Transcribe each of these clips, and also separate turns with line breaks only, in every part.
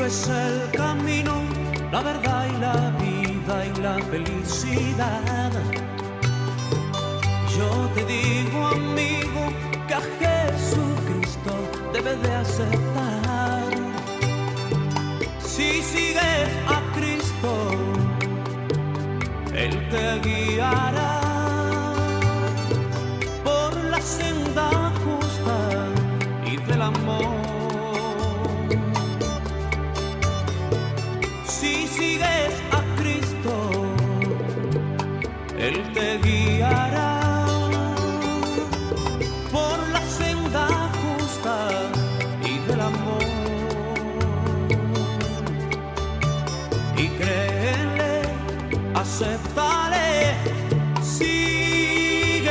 es el camino, la verdad y la vida y la felicidad. Yo te digo, amigo, que a Jesucristo debes de aceptar. Si sigues a Cristo, Él te guiará por la senda justa y del amor. Si sigues a Cristo, Él te guiará por la senda justa y del amor. Y créele, acéptale, síguele,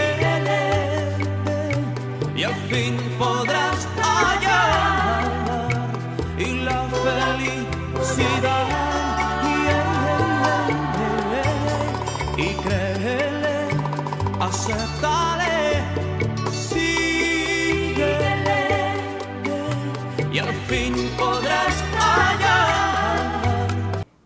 y al fin podrás hallar y la felicidad. Y créele, acéptale, síguele, y al fin podrás hallar.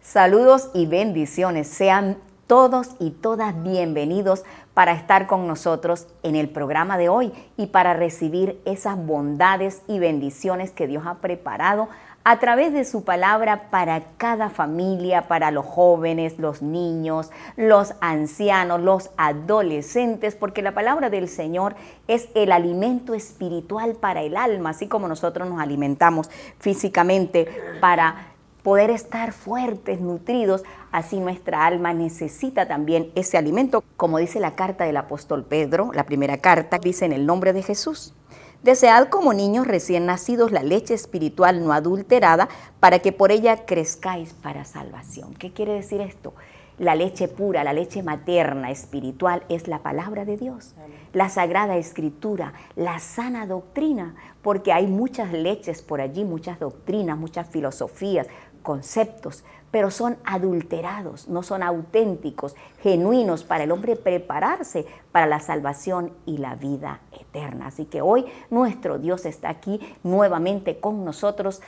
Saludos y bendiciones. Sean todos y todas bienvenidos para estar con nosotros en el programa de hoy y para recibir esas bondades y bendiciones que Dios ha preparado a través de su palabra para cada familia, para los jóvenes, los niños, los ancianos, los adolescentes, porque la palabra del Señor es el alimento espiritual para el alma, así como nosotros nos alimentamos físicamente para poder estar fuertes, nutridos, así nuestra alma necesita también ese alimento. Como dice la carta del apóstol Pedro, la primera carta, dice en el nombre de Jesús: desead como niños recién nacidos la leche espiritual no adulterada, para que por ella crezcáis para salvación. ¿Qué quiere decir esto? La leche pura, la leche materna espiritual es la palabra de Dios, la Sagrada Escritura, la sana doctrina, porque hay muchas leches por allí, muchas doctrinas, muchas filosofías, conceptos, pero son adulterados, no son auténticos, genuinos para el hombre prepararse para la salvación y la vida eterna. Así que hoy nuestro Dios está aquí nuevamente con nosotros,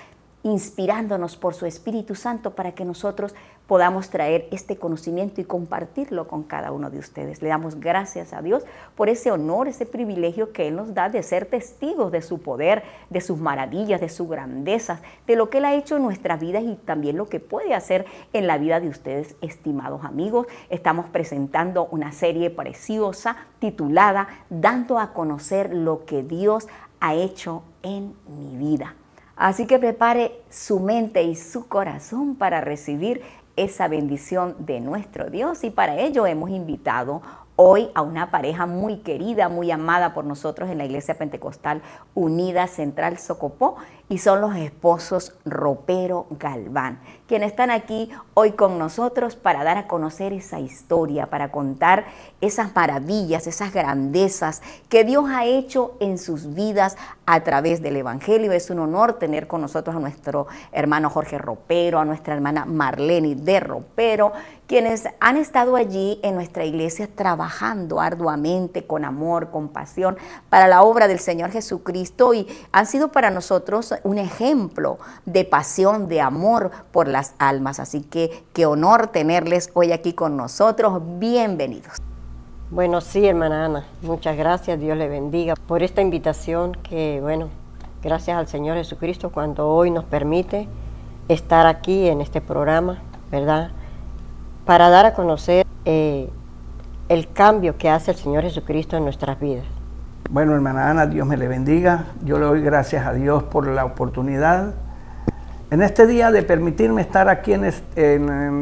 inspirándonos por su Espíritu Santo para que nosotros podamos traer este conocimiento y compartirlo con cada uno de ustedes. Le damos gracias a Dios por ese honor, ese privilegio que Él nos da de ser testigos de su poder, de sus maravillas, de su grandeza, de lo que Él ha hecho en nuestras vidas y también lo que puede hacer en la vida de ustedes, estimados amigos. Estamos presentando una serie preciosa titulada Dando a conocer lo que Dios ha hecho en mi vida. Así que prepare su mente y su corazón para recibir esa bendición de nuestro Dios, y para ello hemos invitado hoy a una pareja muy querida, muy amada por nosotros en la Iglesia Pentecostal Unida Central Socopó, y son los esposos Ropero Galván, quienes están aquí hoy con nosotros para dar a conocer esa historia, para contar esas maravillas, esas grandezas que Dios ha hecho en sus vidas a través del Evangelio. Es un honor tener con nosotros a nuestro hermano Jorge Ropero, a nuestra hermana Marlene de Ropero, quienes han estado allí en nuestra iglesia trabajando arduamente, con amor, con pasión, para la obra del Señor Jesucristo, y han sido para nosotros un ejemplo de pasión, de amor por las almas. Así que qué honor tenerles hoy aquí con nosotros. Bienvenidos.
Bueno, sí, hermana Ana, muchas gracias, Dios le bendiga por esta invitación que, bueno, gracias al Señor Jesucristo cuando hoy nos permite estar aquí en este programa, ¿verdad?, para dar a conocer el cambio que hace el Señor Jesucristo en nuestras vidas.
Bueno, hermana Ana, Dios me le bendiga. Yo le doy gracias a Dios por la oportunidad en este día de permitirme estar aquí en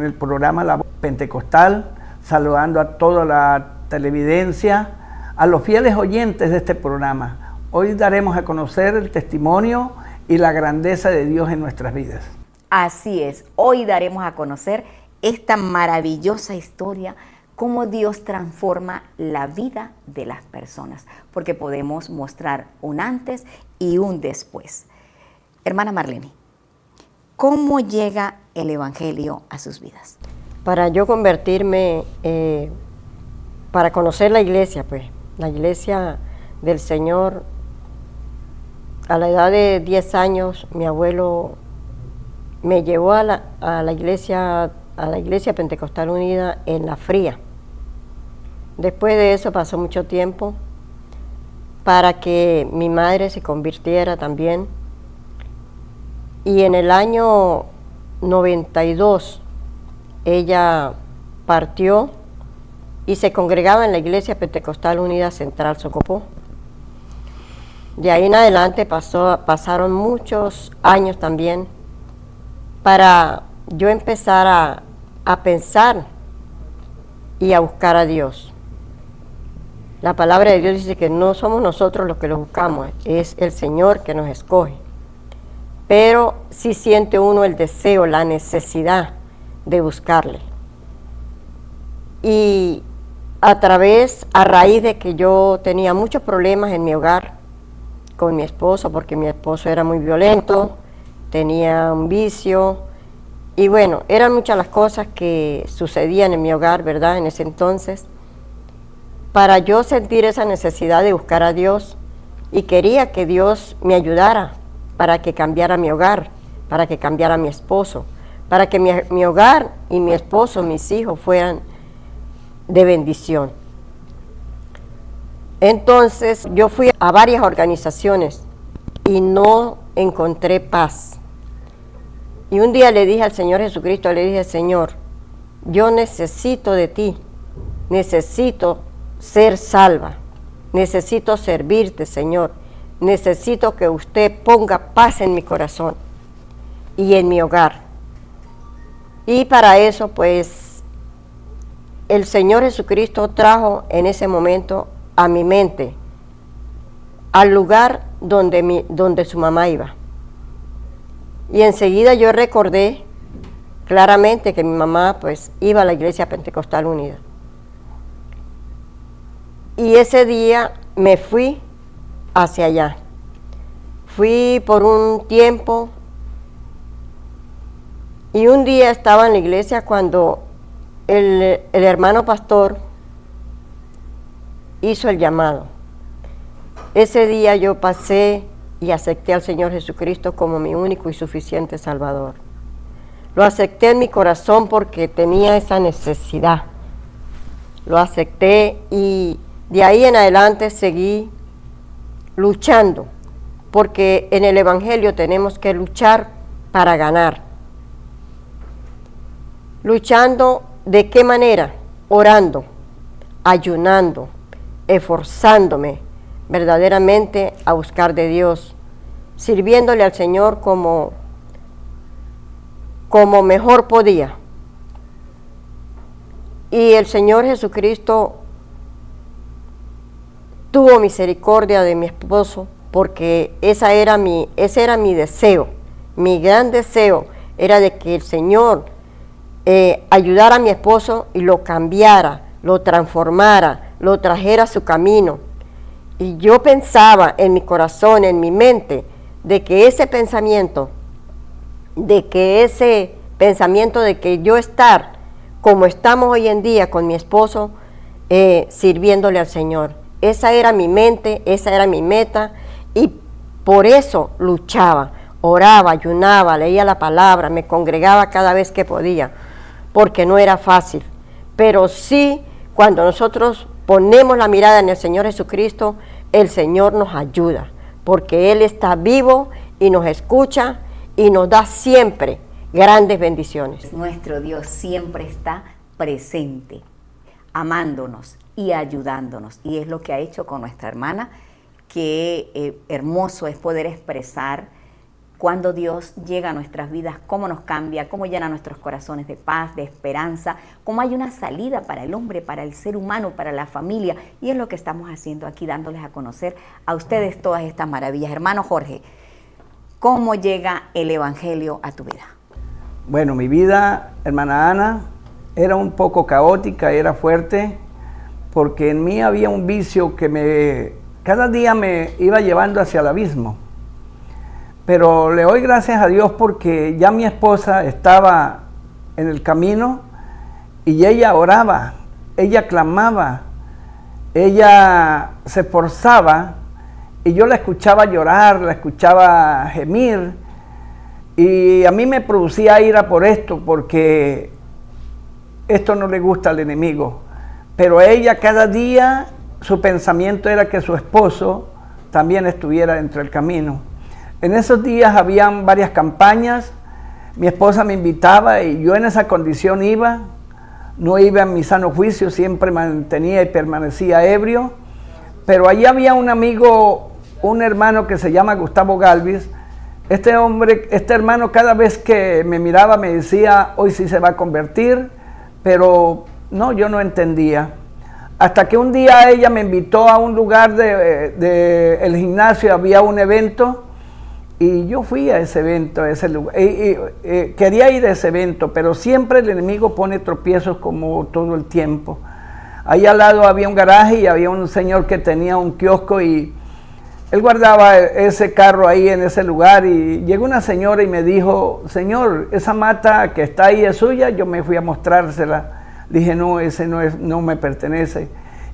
el programa La Voz Pentecostal, saludando a toda la televidencia, a los fieles oyentes de este programa. Hoy daremos a conocer el testimonio y la grandeza de Dios en nuestras vidas.
Así es, hoy daremos a conocer esta maravillosa historia, cómo Dios transforma la vida de las personas, porque podemos mostrar un antes y un después. Hermana Marlene, ¿cómo llega el Evangelio a sus vidas?
Para yo convertirme, para conocer la iglesia, pues, la iglesia del Señor, a la edad de 10 años, mi abuelo me llevó a la iglesia Pentecostal Unida en La Fría. Después de eso pasó mucho tiempo para que mi madre se convirtiera también. Y en el año 92 ella partió y se congregaba en la iglesia Pentecostal Unida Central Socopó. De ahí en adelante pasaron muchos años también para yo empezar a pensar y a buscar a Dios. La palabra de Dios dice que no somos nosotros los que lo buscamos, es el Señor que nos escoge. Pero sí siente uno el deseo, la necesidad de buscarle. Y a raíz de que yo tenía muchos problemas en mi hogar con mi esposo, porque mi esposo era muy violento, tenía un vicio, y bueno, eran muchas las cosas que sucedían en mi hogar, ¿verdad?, en ese entonces. Para yo sentir esa necesidad de buscar a Dios, y quería que Dios me ayudara para que cambiara mi hogar, para que cambiara mi esposo, para que mi hogar y mi esposo, mis hijos fueran de bendición. Entonces yo fui a varias organizaciones y no encontré paz. Y un día le dije al Señor Jesucristo, le dije: Señor, yo necesito de ti, necesito ser salva, necesito servirte, Señor, necesito que usted ponga paz en mi corazón y en mi hogar. Y para eso, pues, el Señor Jesucristo trajo en ese momento a mi mente al lugar donde su mamá iba. Y enseguida yo recordé claramente que mi mamá, pues, iba a la iglesia Pentecostal Unida. Y ese día me fui hacia allá. Fui por un tiempo y un día estaba en la iglesia cuando el hermano pastor hizo el llamado. Ese día yo pasé y acepté al Señor Jesucristo como mi único y suficiente Salvador. Lo acepté en mi corazón porque tenía esa necesidad. Lo acepté y de ahí en adelante seguí luchando, porque en el Evangelio tenemos que luchar para ganar. Luchando, ¿de qué manera? Orando, ayunando, esforzándome verdaderamente a buscar de Dios, sirviéndole al Señor como mejor podía. Y el Señor Jesucristo tuvo misericordia de mi esposo, porque ese era mi deseo, mi gran deseo era de que el Señor ayudara a mi esposo y lo cambiara, lo transformara, lo trajera a su camino. Y yo pensaba en mi corazón, en mi mente, de que ese pensamiento de que yo estar como estamos hoy en día con mi esposo, sirviéndole al Señor. Esa era mi mente, esa era mi meta, y por eso luchaba, oraba, ayunaba, leía la palabra, me congregaba cada vez que podía, porque no era fácil. Pero sí, cuando nosotros ponemos la mirada en el Señor Jesucristo, el Señor nos ayuda, porque Él está vivo y nos escucha y nos da siempre grandes bendiciones.
Nuestro Dios siempre está presente, amándonos y ayudándonos, y es lo que ha hecho con nuestra hermana. Qué hermoso es poder expresar cuando Dios llega a nuestras vidas, cómo nos cambia, cómo llena nuestros corazones de paz, de esperanza, cómo hay una salida para el hombre, para el ser humano, para la familia, y es lo que estamos haciendo aquí, dándoles a conocer a ustedes todas estas maravillas. Hermano Jorge, ¿cómo llega el Evangelio a tu vida?
Bueno, mi vida, hermana Ana, era un poco caótica, era fuerte, porque en mí había un vicio que cada día me iba llevando hacia el abismo. Pero le doy gracias a Dios porque ya mi esposa estaba en el camino y ella oraba, ella clamaba, ella se esforzaba y yo la escuchaba llorar, la escuchaba gemir Y a mí me producía ira por esto, porque esto no le gusta al enemigo. Pero a ella cada día su pensamiento era que su esposo también estuviera dentro del camino. En esos días habían varias campañas, mi esposa me invitaba y yo en esa condición iba, no iba en mi sano juicio, siempre mantenía y permanecía ebrio, pero allí había un amigo, un hermano que se llama Gustavo Galvis. Este hermano cada vez que me miraba me decía, hoy sí se va a convertir, pero no, yo no entendía. Hasta que un día ella me invitó a un lugar el gimnasio, había un evento, y yo fui a ese evento, a ese lugar. Quería ir a ese evento, pero siempre el enemigo pone tropiezos como todo el tiempo. Ahí al lado había un garaje y había un señor que tenía un kiosco y él guardaba ese carro ahí en ese lugar, y llegó una señora y me dijo, señor, esa mata que está ahí es suya. Yo me fui a mostrársela. Dije, no, ese no me pertenece.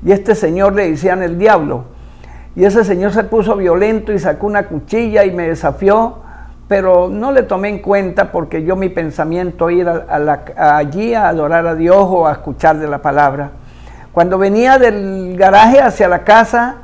Y este señor le decían el diablo. Y ese señor se puso violento y sacó una cuchilla y me desafió, pero no le tomé en cuenta porque yo mi pensamiento era allí a adorar a Dios o a escuchar de la palabra. Cuando venía del garaje hacia la casa,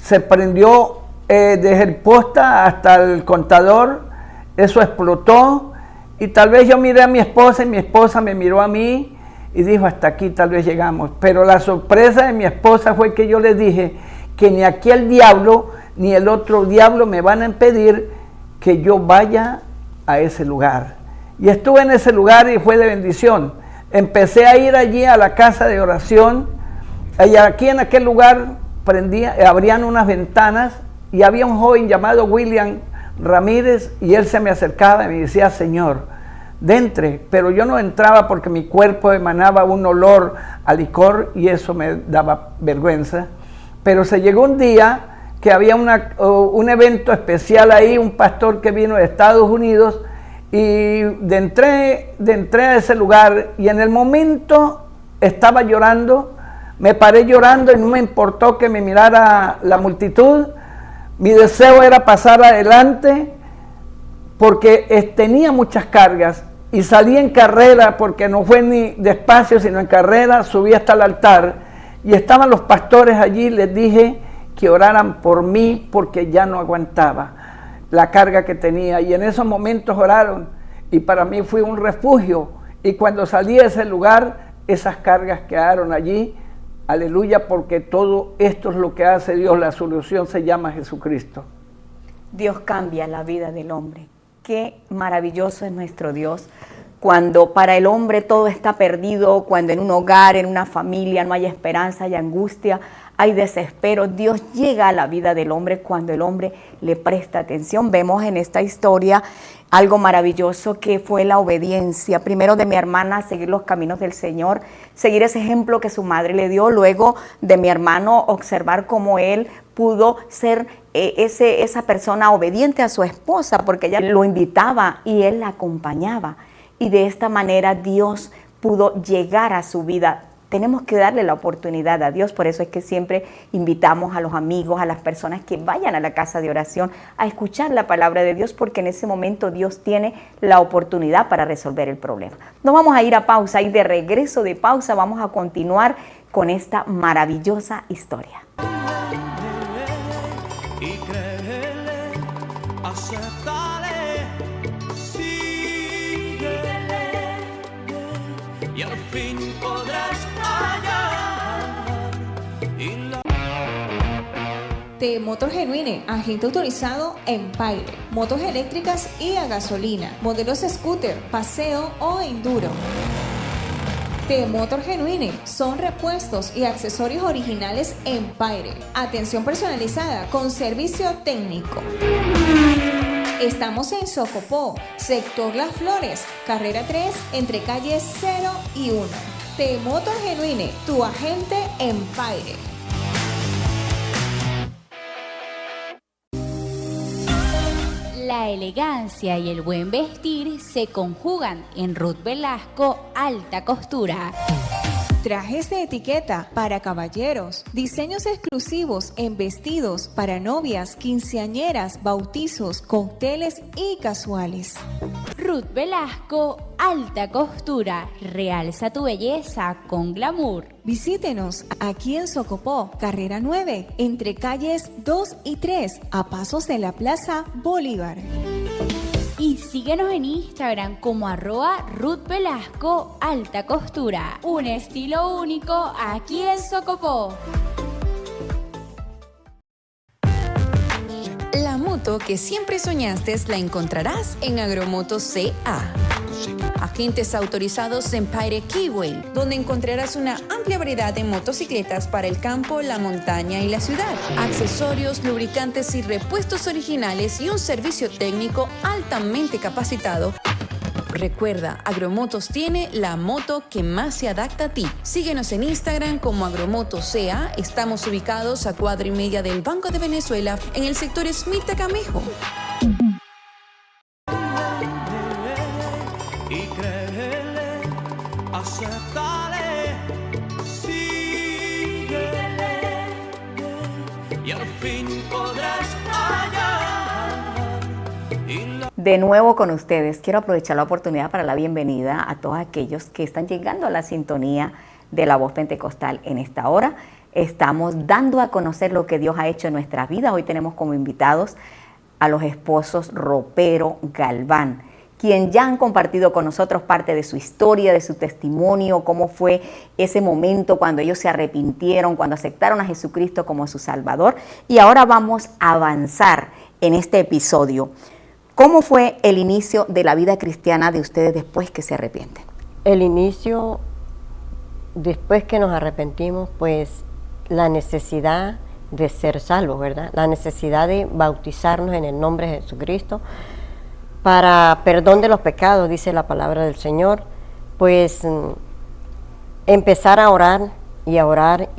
se prendió desde el posta hasta el contador, eso explotó, y tal vez yo miré a mi esposa y mi esposa me miró a mí y dijo, hasta aquí tal vez llegamos. Pero la sorpresa de mi esposa fue que yo le dije que ni aquel diablo ni el otro diablo me van a impedir que yo vaya a ese lugar. Y estuve en ese lugar y fue de bendición. Empecé a ir allí a la casa de oración, y aquí en aquel lugar abrían unas ventanas y había un joven llamado William Ramírez, y él se me acercaba y me decía, Señor, dentre, pero yo no entraba porque mi cuerpo emanaba un olor a licor y eso me daba vergüenza. Pero se llegó un día que había un evento especial ahí, un pastor que vino de Estados Unidos, y entré a ese lugar, y en el momento estaba llorando, me paré llorando y no me importó que me mirara la multitud. Mi deseo era pasar adelante porque tenía muchas cargas, y salí en carrera, porque no fue ni despacio sino en carrera, subí hasta el altar y estaban los pastores allí. Les dije que oraran por mí porque ya no aguantaba la carga que tenía, y en esos momentos oraron y para mí fue un refugio, y cuando salí de ese lugar esas cargas quedaron allí. Aleluya, porque todo esto es lo que hace Dios, la solución se llama Jesucristo.
Dios cambia la vida del hombre. Qué maravilloso es nuestro Dios. Cuando para el hombre todo está perdido, cuando en un hogar, en una familia no hay esperanza, hay angustia, hay desespero, Dios llega a la vida del hombre cuando el hombre le presta atención. Vemos en esta historia algo maravilloso que fue la obediencia, primero de mi hermana, seguir los caminos del Señor, seguir ese ejemplo que su madre le dio, luego de mi hermano observar cómo él pudo ser esa persona obediente a su esposa, porque ella lo invitaba y él la acompañaba, y de esta manera Dios pudo llegar a su vida. Tenemos que darle la oportunidad a Dios, por eso es que siempre invitamos a los amigos, a las personas que vayan a la casa de oración a escuchar la palabra de Dios, porque en ese momento Dios tiene la oportunidad para resolver el problema. Nos vamos a ir a pausa, y de regreso de pausa vamos a continuar con esta maravillosa historia.
Y créele, acéptale, síguele, y al fin podrás hallar.
De Motor Genuine, agente autorizado en Empire, motos eléctricas y a gasolina, modelos scooter, paseo o enduro. De Motor Genuine son repuestos y accesorios originales Empire. Atención personalizada con servicio técnico. Estamos en Socopó, sector Las Flores, carrera 3, entre calles 0 y 1. De Motor Genuine, tu agente Empire.
La elegancia y el buen vestir se conjugan en Ruth Velasco Alta Costura.
trajes de etiqueta para caballeros, diseños exclusivos en vestidos para novias, quinceañeras, bautizos, cócteles y casuales.
Ruth Velasco, alta costura, realza tu belleza con glamour.
Visítenos aquí en Socopó, carrera 9, entre calles 2 y 3, a pasos de la Plaza Bolívar.
Y síguenos en Instagram como @Ruth Velasco Alta Costura. Un estilo único aquí en Socopó.
La moto que siempre soñaste la encontrarás en Agromotos CA. Agentes autorizados en Paire Keyway, donde encontrarás una amplia variedad de motocicletas para el campo, la montaña y la ciudad. Accesorios, lubricantes y repuestos originales y un servicio técnico altamente capacitado. Recuerda, Agromotos tiene la moto que más se adapta a ti. Síguenos en Instagram como Agromotos CA. Estamos ubicados a 1.5 del Banco de Venezuela en el sector Smith Camejo.
Y créele, acéptale, síguele, y al fin podrás hallar.
De nuevo con ustedes, quiero aprovechar la oportunidad para la bienvenida a todos aquellos que están llegando a la sintonía de la voz pentecostal en esta hora. Estamos dando a conocer lo que Dios ha hecho en nuestras vidas. Hoy tenemos como invitados a los esposos Ropero Galván, quien ya han compartido con nosotros parte de su historia, de su testimonio, cómo fue ese momento cuando ellos se arrepintieron, cuando aceptaron a Jesucristo como su Salvador. Y ahora vamos a avanzar en este episodio. ¿Cómo fue el inicio de la vida cristiana de ustedes después que se arrepienten?
El inicio, después que nos arrepentimos, pues la necesidad de ser salvos, ¿verdad? La necesidad de bautizarnos en el nombre de Jesucristo para perdón de los pecados, dice la palabra del Señor. Pues empezar a orar y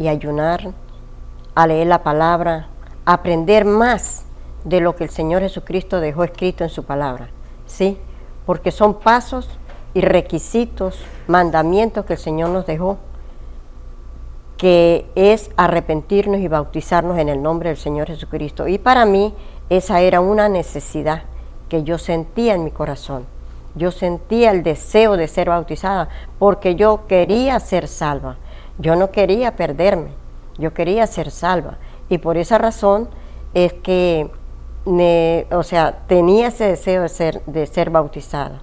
ayunar, a leer la palabra, a aprender más de lo que el Señor Jesucristo dejó escrito en su palabra, ¿sí? Porque son pasos y requisitos, mandamientos que el Señor nos dejó, que es arrepentirnos y bautizarnos en el nombre del Señor Jesucristo. Y para mí esa era una necesidad que yo sentía en mi corazón. Yo sentía el deseo de ser bautizada porque yo quería ser salva. Yo no quería perderme, yo quería ser salva. Y por esa razón es que tenía ese deseo de ser bautizada.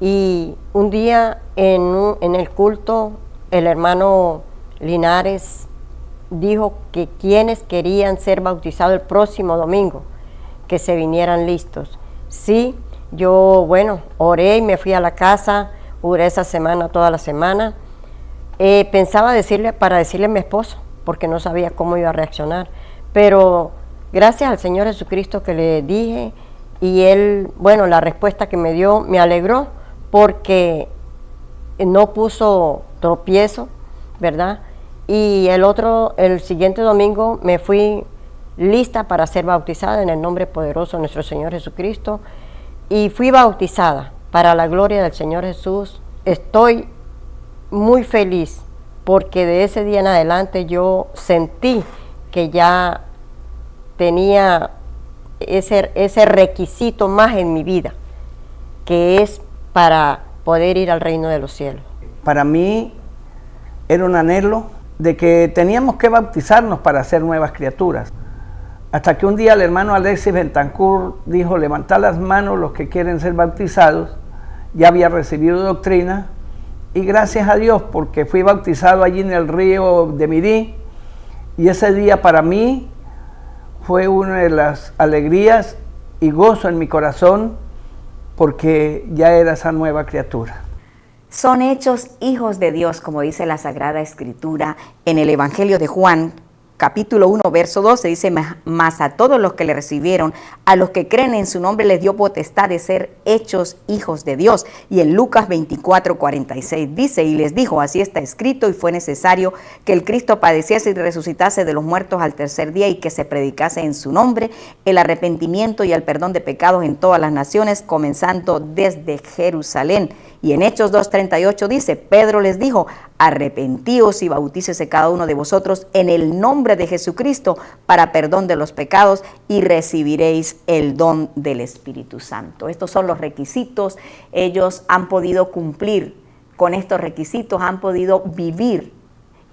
Y un día en el culto, el hermano Linares dijo que quienes querían ser bautizados el próximo domingo, que se vinieran listos. Sí, yo, oré y me fui a la casa, oré esa semana, toda la semana. Pensaba para decirle a mi esposo, porque no sabía cómo iba a reaccionar, pero gracias al Señor Jesucristo que le dije, y él, la respuesta que me dio me alegró, porque no puso tropiezo, ¿verdad? Y el siguiente domingo me fui lista para ser bautizada en el nombre poderoso de nuestro Señor Jesucristo, y fui bautizada para la gloria del Señor Jesús. Estoy muy feliz porque de ese día en adelante yo sentí que ya tenía ese requisito más en mi vida, que es para poder ir al reino de los cielos.
Para mí era un anhelo de que teníamos que bautizarnos para ser nuevas criaturas. Hasta que un día el hermano Alexis Bentancur dijo: levantad las manos los que quieren ser bautizados. Ya había recibido doctrina, y gracias a Dios, porque fui bautizado allí en el río de Mirí, y ese día para mí fue una de las alegrías y gozo en mi corazón, porque ya era esa nueva criatura.
Son hechos hijos de Dios, como dice la Sagrada Escritura en el Evangelio de Juan, capítulo 1, verso 12, dice: mas a todos los que le recibieron, a los que creen en su nombre, les dio potestad de ser hechos hijos de Dios. Y en Lucas 24, 46 dice: y les dijo, así está escrito, y fue necesario que el Cristo padeciese y resucitase de los muertos al tercer día, y que se predicase en su nombre el arrepentimiento y el perdón de pecados en todas las naciones, comenzando desde Jerusalén. Y en Hechos 2:38 dice: Pedro les dijo: arrepentíos y bautícese cada uno de vosotros en el nombre de Jesucristo para perdón de los pecados y recibiréis el don del Espíritu Santo. Estos son los requisitos. Ellos han podido cumplir con estos requisitos, han podido vivir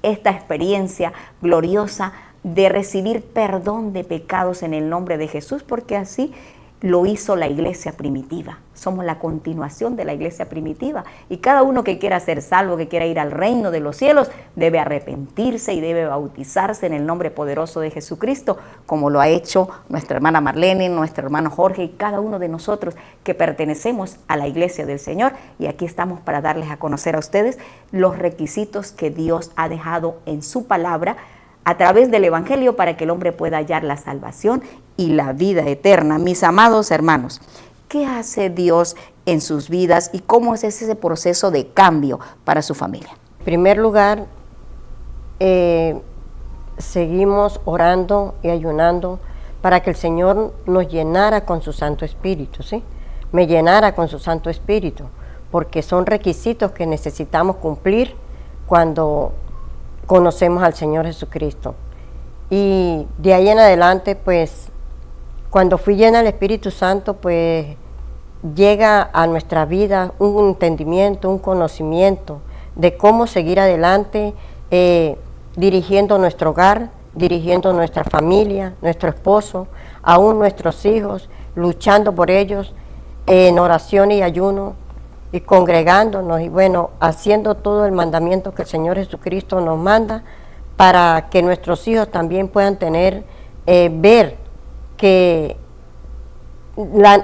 esta experiencia gloriosa de recibir perdón de pecados en el nombre de Jesús, porque así lo hizo la iglesia primitiva. Somos la continuación de la iglesia primitiva y cada uno que quiera ser salvo, que quiera ir al reino de los cielos, debe arrepentirse y debe bautizarse en el nombre poderoso de Jesucristo, como lo ha hecho nuestra hermana Marlene, nuestro hermano Jorge y cada uno de nosotros que pertenecemos a la iglesia del Señor. Y aquí estamos para darles a conocer a ustedes los requisitos que Dios ha dejado en su palabra a través del Evangelio para que el hombre pueda hallar la salvación y la vida eterna. Mis amados hermanos, ¿qué hace Dios en sus vidas y cómo es ese proceso de cambio para su familia?
En primer lugar, seguimos orando y ayunando para que el Señor nos llenara con su Santo Espíritu, ¿sí? Me llenara con su Santo Espíritu, porque son requisitos que necesitamos cumplir cuando conocemos al Señor Jesucristo. Y de ahí en adelante, pues, cuando fui llena del Espíritu Santo, pues, llega a nuestra vida un entendimiento, un conocimiento de cómo seguir adelante, dirigiendo nuestro hogar, dirigiendo nuestra familia, nuestro esposo, aún nuestros hijos, luchando por ellos, en oración y ayuno, y congregándonos y bueno, haciendo todo el mandamiento que el Señor Jesucristo nos manda para que nuestros hijos también puedan tener, ver que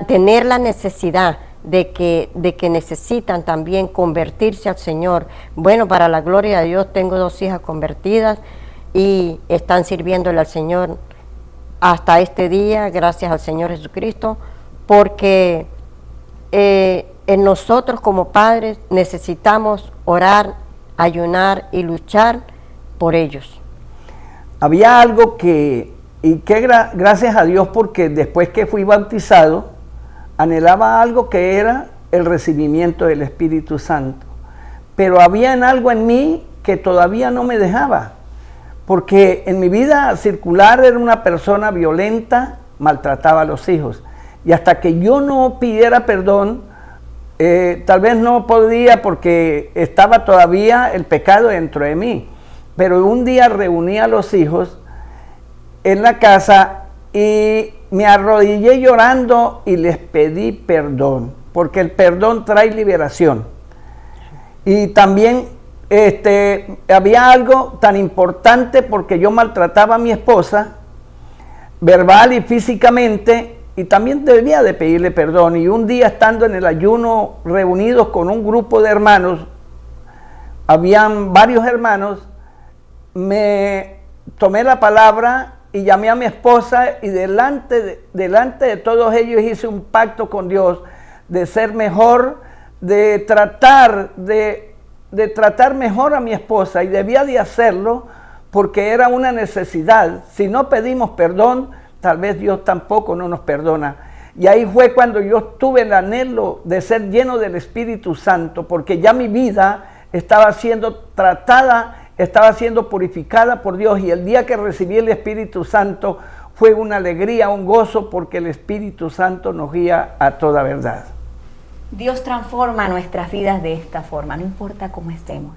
tener la necesidad de que necesitan también convertirse al Señor. Bueno, para la gloria de Dios tengo 2 hijas convertidas y están sirviéndole al Señor hasta este día, gracias al Señor Jesucristo, porque en nosotros como padres necesitamos orar, ayunar y luchar por ellos.
Había algo gracias a Dios, porque después que fui bautizado, anhelaba algo que era el recibimiento del Espíritu Santo. Pero había algo en mí que todavía no me dejaba, porque en mi vida circular era una persona violenta, maltrataba a los hijos. Y hasta que yo no pidiera perdón, tal vez no podía porque estaba todavía el pecado dentro de mí. Pero un día reuní a los hijos en la casa y me arrodillé llorando y les pedí perdón, porque el perdón trae liberación. Y también había algo tan importante, porque yo maltrataba a mi esposa verbal y físicamente, y también debía de pedirle perdón. Y un día, estando en el ayuno reunidos con un grupo de hermanos, habían varios hermanos, me tomé la palabra y llamé a mi esposa y delante de todos ellos hice un pacto con Dios de ser mejor, de tratar mejor a mi esposa, y debía de hacerlo porque era una necesidad. Si no pedimos perdón, tal vez Dios tampoco no nos perdona. Y ahí fue cuando yo tuve el anhelo de ser lleno del Espíritu Santo, porque ya mi vida estaba siendo tratada, estaba siendo purificada por Dios, y el día que recibí el Espíritu Santo fue una alegría, un gozo, porque el Espíritu Santo nos guía a toda verdad.
Dios transforma nuestras vidas de esta forma, no importa cómo estemos,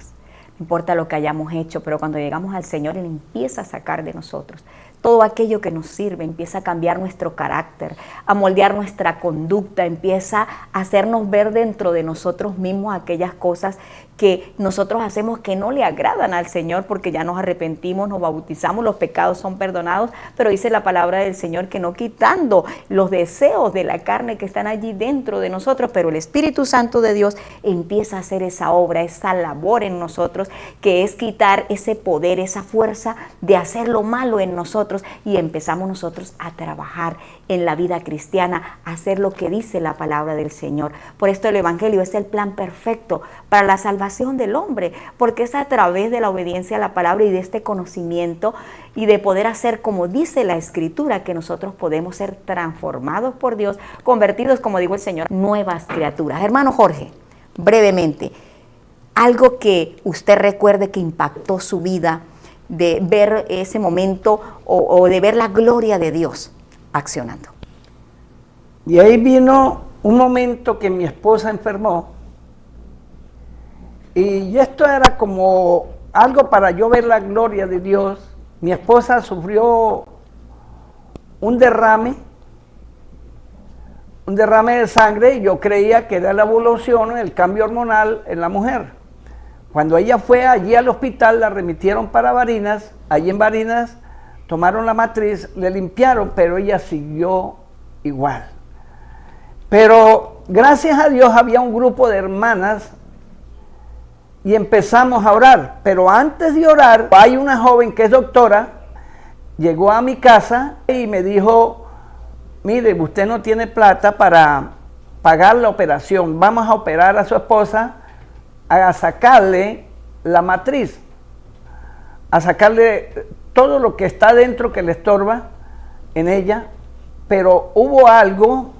no importa lo que hayamos hecho, pero cuando llegamos al Señor, Él empieza a sacar de nosotros todo aquello que nos sirve, empieza a cambiar nuestro carácter, a moldear nuestra conducta, empieza a hacernos ver dentro de nosotros mismos aquellas cosas que nosotros hacemos que no le agradan al Señor, porque ya nos arrepentimos, nos bautizamos, los pecados son perdonados, pero dice la palabra del Señor que no quitando los deseos de la carne que están allí dentro de nosotros, pero el Espíritu Santo de Dios empieza a hacer esa obra, esa labor en nosotros, que es quitar ese poder, esa fuerza de hacer lo malo en nosotros, y empezamos nosotros a trabajar en la vida cristiana, a hacer lo que dice la palabra del Señor. Por esto el Evangelio es el plan perfecto para la salvación del hombre, porque es a través de la obediencia a la palabra y de este conocimiento y de poder hacer como dice la Escritura, que nosotros podemos ser transformados por Dios, convertidos, como dijo el Señor, nuevas criaturas. Hermano Jorge, brevemente, algo que usted recuerde que impactó su vida, de ver ese momento o de ver la gloria de Dios accionando.
Y ahí vino un momento que mi esposa enfermó, y esto era como algo para yo ver la gloria de Dios. Mi esposa sufrió un derrame de sangre, y yo creía que era la evolución, el cambio hormonal en la mujer. Cuando ella fue allí al hospital, la remitieron para Barinas. Allí en Barinas tomaron la matriz, le limpiaron, pero ella siguió igual. Pero gracias a Dios había un grupo de hermanas y empezamos a orar. Pero antes de orar, hay una joven que es doctora, llegó a mi casa y me dijo: mire, usted no tiene plata para pagar la operación, vamos a operar a su esposa, a sacarle la matriz, a sacarle todo lo que está dentro que le estorba en ella. Pero hubo algo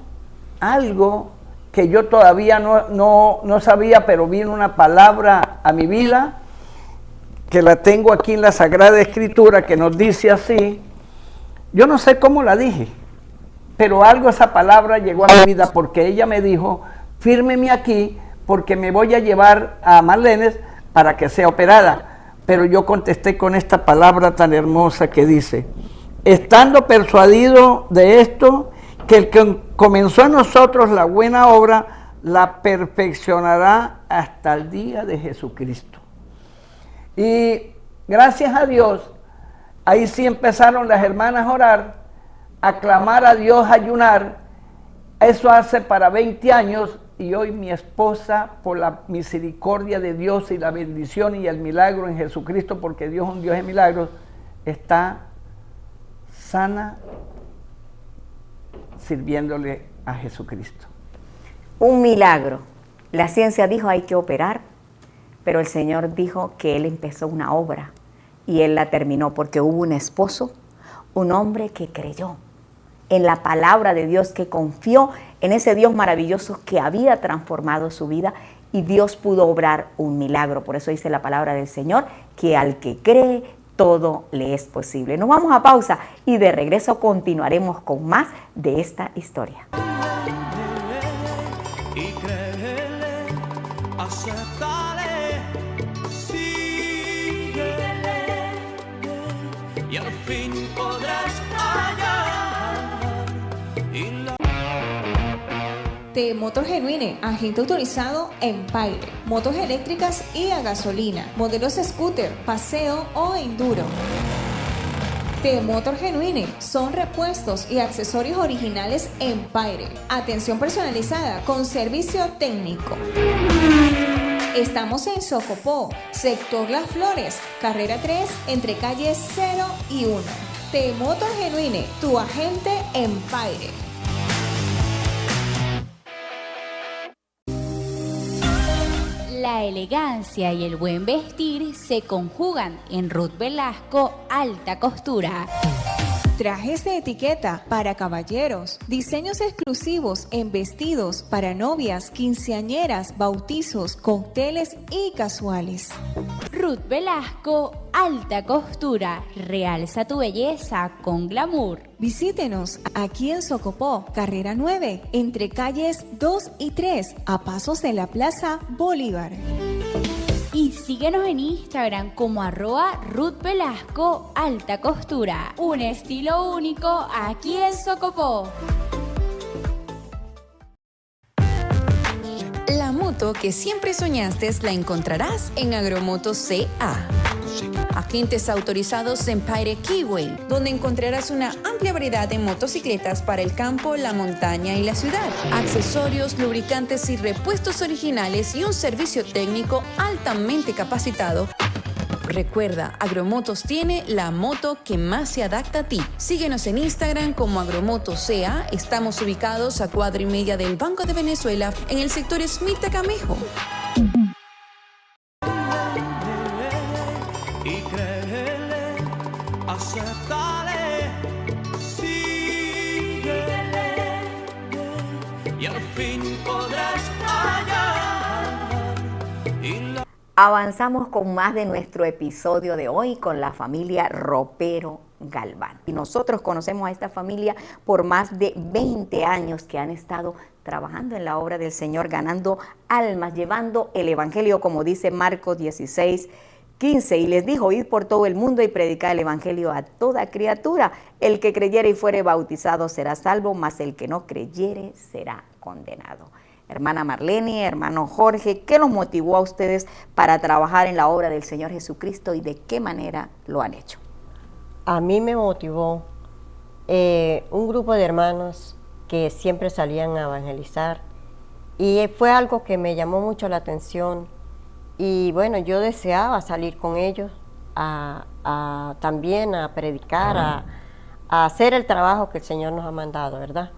que yo todavía no sabía, pero vino una palabra a mi vida, que la tengo aquí en la Sagrada Escritura, que nos dice así. Yo no sé cómo la dije, pero algo, esa palabra llegó a mi vida, porque ella me dijo: fírmeme aquí, porque me voy a llevar a Marlenes para que sea operada. Pero yo contesté con esta palabra tan hermosa que dice: estando persuadido de esto, que el que comenzó a nosotros la buena obra, la perfeccionará hasta el día de Jesucristo. Y gracias a Dios, ahí sí empezaron las hermanas a orar, a clamar a Dios, a ayunar. Eso hace para 20 años, y hoy mi esposa, por la misericordia de Dios y la bendición y el milagro en Jesucristo, porque Dios es un Dios de milagros, está sana, sirviéndole a Jesucristo.
Un milagro. La ciencia dijo: hay que operar, pero el Señor dijo que Él empezó una obra y Él la terminó, porque hubo un esposo, un hombre que creyó en la palabra de Dios, que confió en ese Dios maravilloso que había transformado su vida, y Dios pudo obrar un milagro. Por eso dice la palabra del Señor, que al que cree, todo le es posible. Nos vamos a pausa y de regreso continuaremos con más de esta historia.
Y créele, acéptale, síguele, y al fin podrás hallar.
De Motor Genuine, agente autorizado en Paire, motos eléctricas y a gasolina, modelos scooter, paseo o enduro. De Motor Genuine son repuestos y accesorios originales en Paire. Atención personalizada con servicio técnico. Estamos en Socopó, sector Las Flores, carrera 3, entre calles 0 y 1. De Motor Genuine, tu agente en Paire.
La elegancia y el buen vestir se conjugan en Ruth Velasco Alta Costura.
Trajes de etiqueta para caballeros, diseños exclusivos en vestidos para novias, quinceañeras, bautizos, cócteles y casuales.
Ruth Velasco Alta Costura, realza tu belleza con glamour.
Visítenos aquí en Socopó, carrera 9, entre calles 2 y 3, a pasos de la Plaza Bolívar.
Y síguenos en Instagram como @Ruth Velasco Alta Costura. Un estilo único aquí en Socopó.
La moto que siempre soñaste la encontrarás en Agromoto CA. Agentes autorizados en Paire Keyway, donde encontrarás una amplia variedad de motocicletas para el campo, la montaña y la ciudad. Accesorios, lubricantes y repuestos originales y un servicio técnico altamente capacitado. Recuerda, Agromotos tiene la moto que más se adapta a ti. Síguenos en Instagram como Agromoto CA. Estamos ubicados a cuadra y media del Banco de Venezuela, en el sector Smith Camejo.
Y créele, acéptale, síguele, y al fin podrás hallar.
Avanzamos con más de nuestro episodio de hoy con la familia Ropero Galván. Y nosotros conocemos a esta familia por más de 20 años que han estado trabajando en la obra del Señor, ganando almas, llevando el Evangelio, como dice Marcos 16:15. Y les dijo, id por todo el mundo y predicar el Evangelio a toda criatura. El que creyere y fuere bautizado será salvo, mas el que no creyere será condenado. Hermana Marlene, hermano Jorge, ¿qué los motivó a ustedes para trabajar en la obra del Señor Jesucristo y de qué manera lo han hecho?
A mí me motivó un grupo de hermanos que siempre salían a evangelizar y fue algo que me llamó mucho la atención y bueno, yo deseaba salir con ellos también a predicar, a hacer el trabajo que el Señor nos ha mandado, ¿verdad?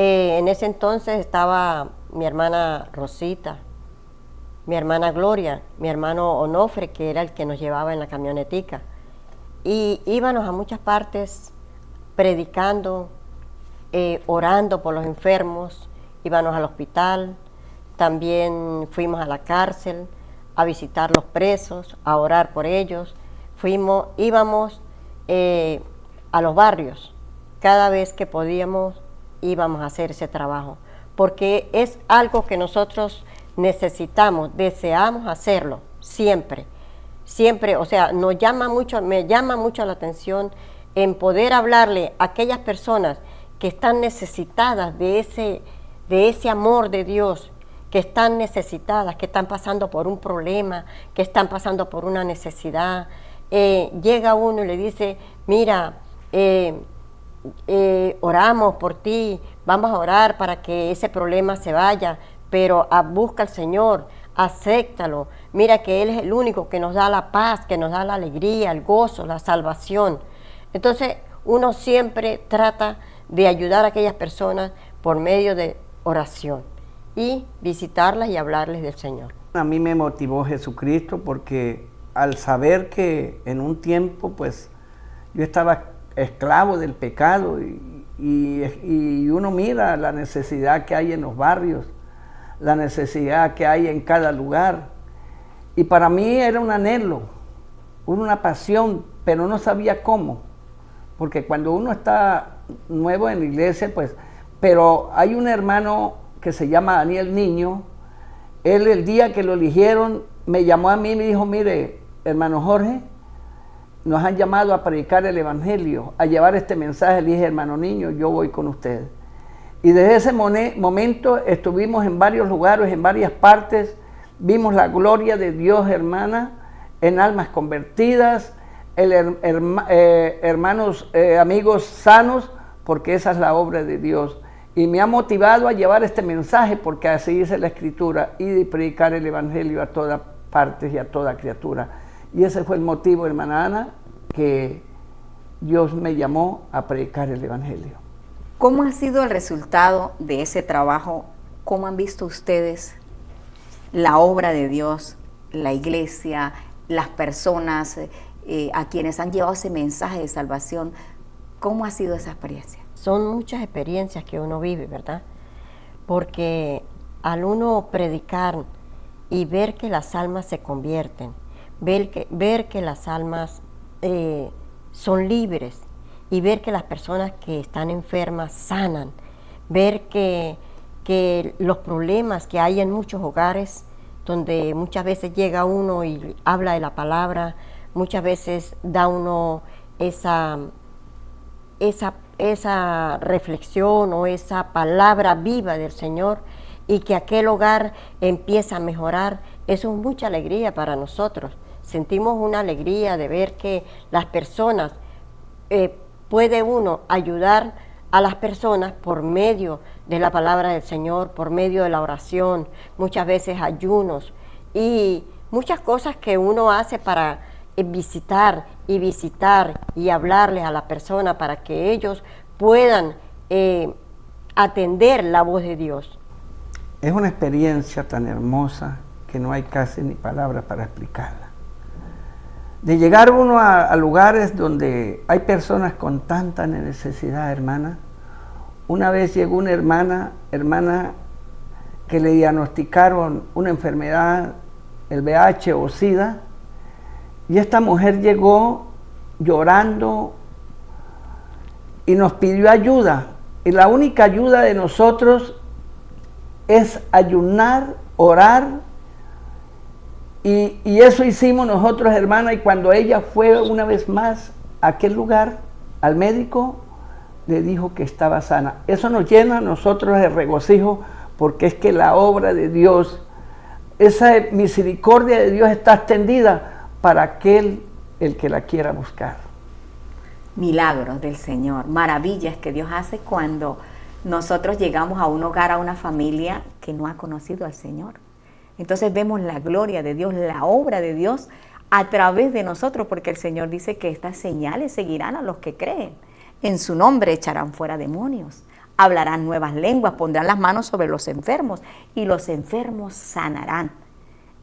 En ese entonces estaba mi hermana Rosita, mi hermana Gloria, mi hermano Onofre, que era el que nos llevaba en la camionetica. Y íbamos a muchas partes predicando, orando por los enfermos, íbamos al hospital, también fuimos a la cárcel a visitar los presos, a orar por ellos, íbamos a los barrios, cada vez que podíamos íbamos a hacer ese trabajo, porque es algo que nosotros necesitamos, deseamos hacerlo, siempre, o sea, me llama mucho la atención en poder hablarle a aquellas personas que están necesitadas de ese amor de Dios, que están necesitadas, que están pasando por un problema, que están pasando por una necesidad. Llega uno y le dice, mira, oramos por ti, vamos a orar para que ese problema se vaya, pero busca al Señor, acéptalo, mira que Él es el único que nos da la paz, que nos da la alegría, el gozo, la salvación. Entonces uno siempre trata de ayudar a aquellas personas por medio de oración y visitarlas y hablarles del Señor.
A mí me motivó Jesucristo porque al saber que en un tiempo pues yo estaba esclavo del pecado y uno mira la necesidad que hay en los barrios, la necesidad que hay en cada lugar, y para mí era un anhelo, una pasión, pero no sabía cómo, porque cuando uno está nuevo en la iglesia, pues, pero hay un hermano que se llama Daniel Niño, él el día que lo eligieron me llamó a mí y me dijo, mire, hermano Jorge, nos han llamado a predicar el Evangelio, a llevar este mensaje. Le dije, hermano Niño, yo voy con usted. Y desde ese momento estuvimos en varios lugares, en varias partes, vimos la gloria de Dios, hermana, en almas convertidas, hermanos, amigos sanos, porque esa es la obra de Dios. Y me ha motivado a llevar este mensaje, porque así dice la Escritura, y de predicar el Evangelio a todas partes y a toda criatura. Y ese fue el motivo, hermana Ana, que Dios me llamó a predicar el Evangelio.
¿Cómo ha sido el resultado de ese trabajo? ¿Cómo han visto ustedes la obra de Dios, la iglesia, las personas a quienes han llevado ese mensaje de salvación? ¿Cómo ha sido esa experiencia?
Son muchas experiencias que uno vive, ¿verdad? Porque al uno predicar y ver que las almas se convierten, ver que las almas son libres y ver que las personas que están enfermas sanan, ver que los problemas que hay en muchos hogares, donde muchas veces llega uno y habla de la palabra, muchas veces da uno esa reflexión o esa palabra viva del Señor y que aquel hogar empieza a mejorar, eso es mucha alegría para nosotros. Sentimos una alegría de ver que las personas, puede uno ayudar a las personas por medio de la palabra del Señor, por medio de la oración, muchas veces ayunos y muchas cosas que uno hace para visitar y hablarles a la persona para que ellos puedan atender la voz de Dios.
Es una experiencia tan hermosa que no hay casi ni palabras para explicarla. De llegar uno a lugares donde hay personas con tanta necesidad, hermana. Una vez llegó una hermana que le diagnosticaron una enfermedad el VIH o SIDA, y esta mujer llegó llorando y nos pidió ayuda. Y la única ayuda de nosotros es ayunar, orar, y eso hicimos nosotros, hermana, y cuando ella fue una vez más a aquel lugar, al médico, le dijo que estaba sana. Eso nos llena a nosotros de regocijo, porque es que la obra de Dios, esa misericordia de Dios está extendida para aquel el que la quiera buscar.
Milagros del Señor, maravillas que Dios hace cuando nosotros llegamos a un hogar, a una familia que no ha conocido al Señor. Entonces vemos la gloria de Dios, la obra de Dios a través de nosotros, porque el Señor dice que estas señales seguirán a los que creen. En su nombre echarán fuera demonios, hablarán nuevas lenguas, pondrán las manos sobre los enfermos y los enfermos sanarán.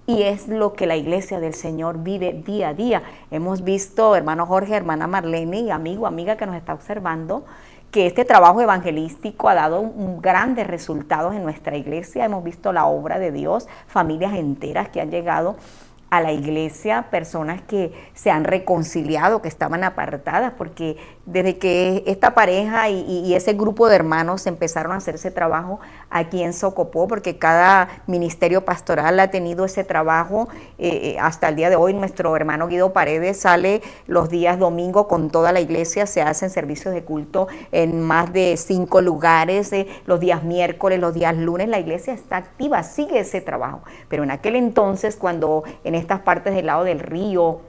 Y es lo que la iglesia del Señor vive día a día. Hemos visto, hermano Jorge, hermana Marlene y amigo, amiga que nos está observando, que este trabajo evangelístico ha dado grandes resultados en nuestra iglesia. Hemos visto la obra de Dios, familias enteras que han llegado a la iglesia, personas que se han reconciliado, que estaban apartadas, porque desde que esta pareja y ese grupo de hermanos empezaron a hacer ese trabajo aquí en Socopó, porque cada ministerio pastoral ha tenido ese trabajo, hasta el día de hoy nuestro hermano Guido Paredes sale los días domingo con toda la iglesia, se hacen servicios de culto en más de 5 lugares, los días miércoles, los días lunes, la iglesia está activa, sigue ese trabajo. Pero en aquel entonces, cuando en estas partes del lado del río,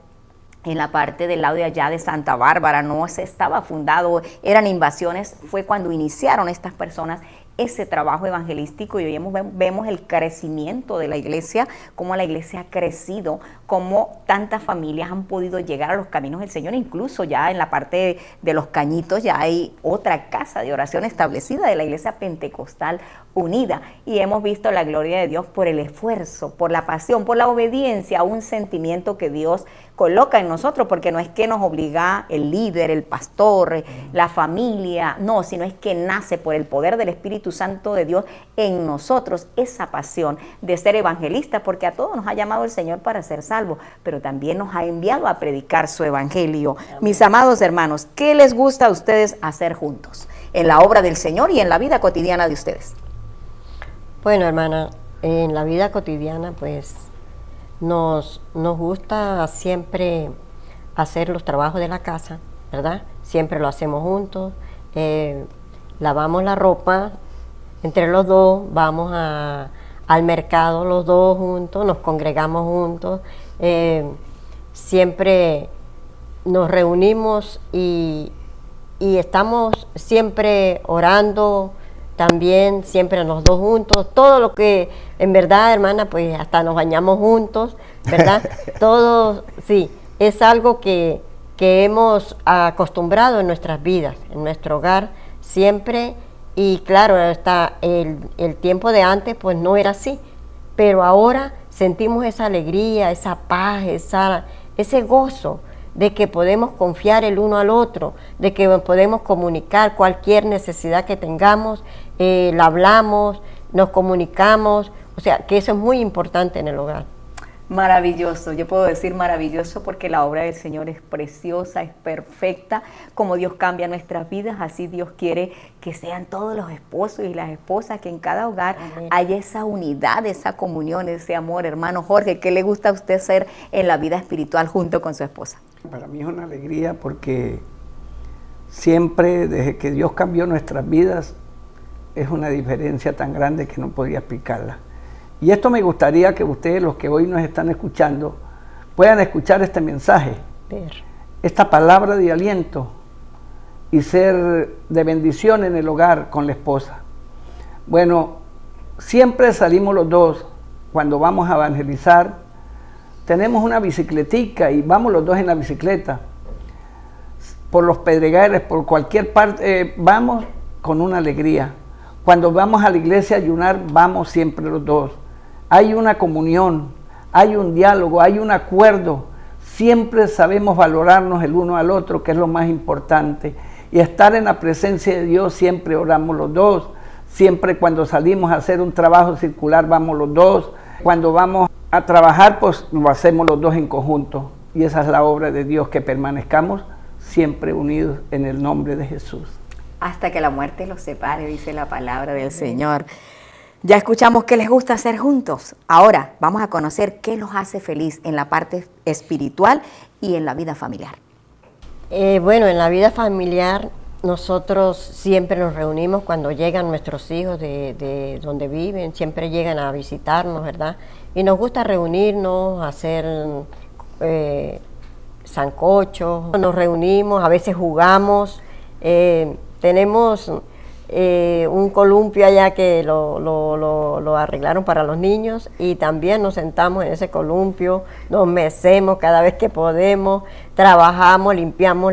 en la parte del lado de allá de Santa Bárbara, no se estaba fundado, eran invasiones, fue cuando iniciaron estas personas ese trabajo evangelístico, y hoy vemos el crecimiento de la iglesia, cómo la iglesia ha crecido, cómo tantas familias han podido llegar a los caminos del Señor. Incluso ya en la parte de Los Cañitos ya hay otra casa de oración establecida de la iglesia pentecostal unida, y hemos visto la gloria de Dios por el esfuerzo, por la pasión, por la obediencia, un sentimiento que Dios coloca en nosotros, porque no es que nos obliga el líder, el pastor, la familia, no, sino es que nace por el poder del Espíritu Santo de Dios en nosotros, esa pasión de ser evangelistas, porque a todos nos ha llamado el Señor para ser salvos, pero también nos ha enviado a predicar su evangelio. Amén. Mis amados hermanos, ¿qué les gusta a ustedes hacer juntos en la obra del Señor y en la vida cotidiana de ustedes?
Bueno, hermana, en la vida cotidiana, pues, nos gusta siempre hacer los trabajos de la casa, ¿verdad? Siempre lo hacemos juntos, lavamos la ropa entre los dos, vamos al mercado los dos juntos, nos congregamos juntos, siempre nos reunimos y estamos siempre orando, también siempre los dos juntos, todo lo que, en verdad, hermana, pues hasta nos bañamos juntos, ¿verdad? Todo, sí, es algo que hemos acostumbrado en nuestras vidas, en nuestro hogar, siempre, y claro, hasta el tiempo de antes, pues no era así, pero ahora sentimos esa alegría, esa paz, ese gozo de que podemos confiar el uno al otro, de que podemos comunicar cualquier necesidad que tengamos, la hablamos, nos comunicamos, o sea, que eso es muy importante en el hogar.
Maravilloso, yo puedo decir maravilloso porque la obra del Señor es preciosa, es perfecta. Como Dios cambia nuestras vidas, así Dios quiere que sean todos los esposos y las esposas, que en cada hogar haya esa unidad, esa comunión, ese amor. Hermano Jorge, ¿qué le gusta a usted hacer en la vida espiritual junto con su esposa?
Para mí es una alegría porque siempre, desde que Dios cambió nuestras vidas, es una diferencia tan grande que no podía explicarla. Y esto me gustaría que ustedes, los que hoy nos están escuchando, puedan escuchar este mensaje, esta palabra de aliento y ser de bendición en el hogar con la esposa. Bueno, siempre salimos los dos cuando vamos a evangelizar, tenemos una bicicletica y vamos los dos en la bicicleta, por los pedregales, por cualquier parte, vamos con una alegría. Cuando vamos a la iglesia a ayunar, vamos siempre los dos. Hay una comunión, hay un diálogo, hay un acuerdo. Siempre sabemos valorarnos el uno al otro, que es lo más importante. Y estar en la presencia de Dios, siempre oramos los dos. Siempre cuando salimos a hacer un trabajo circular, vamos los dos. Cuando vamos a trabajar, pues lo hacemos los dos en conjunto. Y esa es la obra de Dios, que permanezcamos siempre unidos en el nombre de Jesús.
Hasta que la muerte los separe, dice la palabra del Señor. Ya escuchamos qué les gusta hacer juntos. Ahora vamos a conocer qué los hace feliz en la parte espiritual y en la vida familiar.
Bueno, en la vida familiar nosotros siempre nos reunimos cuando llegan nuestros hijos de donde viven, siempre llegan a visitarnos, ¿verdad? Y nos gusta reunirnos, hacer sancocho, nos reunimos, a veces jugamos, tenemos un columpio allá que lo arreglaron para los niños y también nos sentamos en ese columpio, nos mecemos cada vez que podemos, trabajamos, limpiamos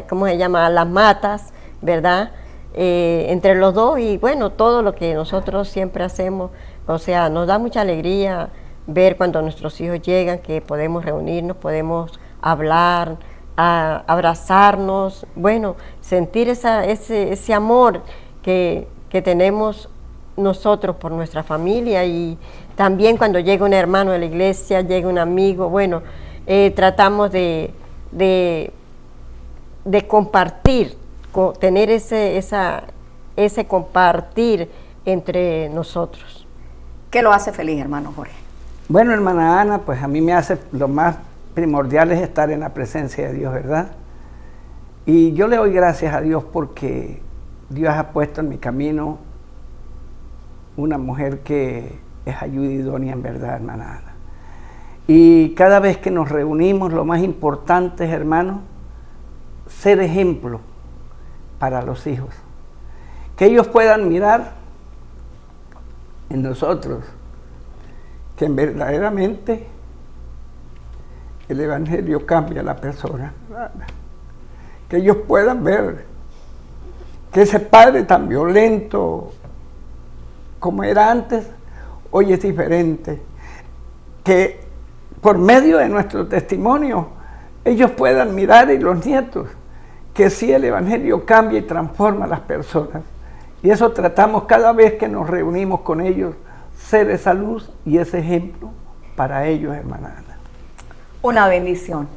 ¿cómo se llama? Las matas, ¿verdad? Entre los dos y bueno, todo lo que nosotros siempre hacemos, o sea, nos da mucha alegría ver cuando nuestros hijos llegan, que podemos reunirnos, podemos hablar, abrazarnos, bueno, sentir ese amor que tenemos nosotros por nuestra familia y también cuando llega un hermano de la iglesia, llega un amigo, bueno, tratamos de compartir, tener ese compartir entre nosotros.
¿Qué lo hace feliz, hermano Jorge?
Bueno, hermana Ana, pues a mí me hace lo más primordial es estar en la presencia de Dios, ¿verdad? Y yo le doy gracias a Dios porque Dios ha puesto en mi camino una mujer que es ayuda idónea en verdad, hermana Ana. Y cada vez que nos reunimos, lo más importante es, hermano, ser ejemplo para los hijos. Que ellos puedan mirar en nosotros que verdaderamente el Evangelio cambia a la persona. Que ellos puedan ver que ese padre tan violento como era antes, hoy es diferente. Que por medio de nuestro testimonio, ellos puedan mirar y los nietos, que sí el Evangelio cambia y transforma a las personas. Y eso tratamos cada vez que nos reunimos con ellos, ser esa luz y ese ejemplo para ellos, hermana Ana.
Una bendición.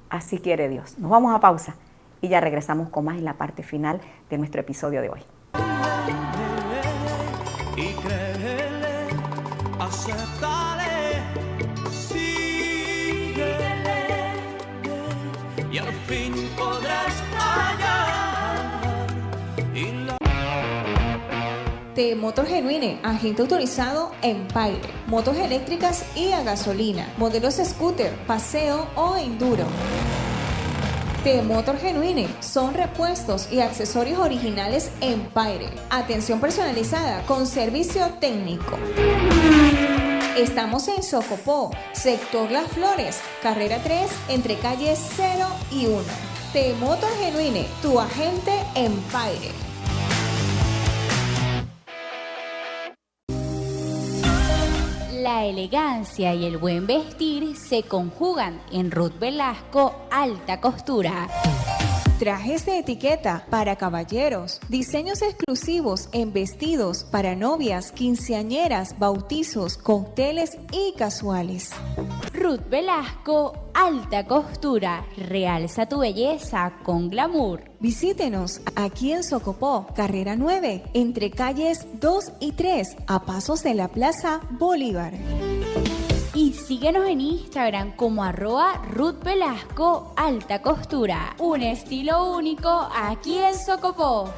Así quiere Dios. Nos vamos a pausa y ya regresamos con más en la parte final de nuestro episodio de hoy.
Y créele, acéptale, síguele, y al fin podrás hallar.
T-Motor Genuine, agente autorizado en Paire, motos eléctricas y a gasolina, modelos scooter, paseo o enduro. T-Motor Genuine son repuestos y accesorios originales en Paire. Atención personalizada con servicio técnico. Estamos en Socopó, sector Las Flores, carrera 3, entre calles 0 y 1. T-Motor Genuine, tu agente en Paire.
La elegancia y el buen vestir se conjugan en Ruth Velasco Alta Costura.
Trajes de etiqueta para caballeros, diseños exclusivos en vestidos para novias, quinceañeras, bautizos, cócteles y casuales.
Ruth Velasco Alta Costura, realza tu belleza con glamour.
Visítenos aquí en Socopó, carrera 9, entre calles 2 y 3, a pasos de la Plaza Bolívar.
Y síguenos en Instagram como @Ruth Velasco Alta Costura. Un estilo único aquí en Socopó.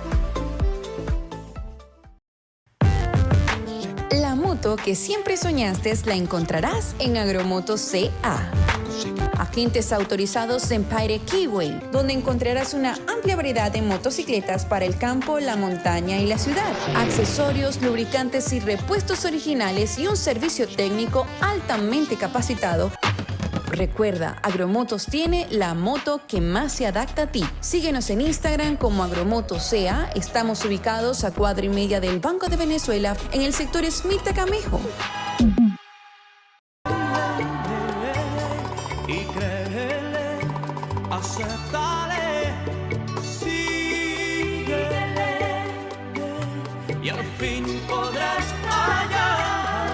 La moto que siempre soñaste la encontrarás en Agromotos CA. Agentes autorizados en Paire Keyway, donde encontrarás una amplia variedad de motocicletas para el campo, la montaña y la ciudad. Accesorios, lubricantes y repuestos originales y un servicio técnico altamente capacitado. Recuerda, Agromotos tiene la moto que más se adapta a ti. Síguenos en Instagram como Agromotos CA. Estamos ubicados a cuadra y media del Banco de Venezuela en el sector Smith Camejo.
Y créele, acéptale, síguele, y al fin podrás hallar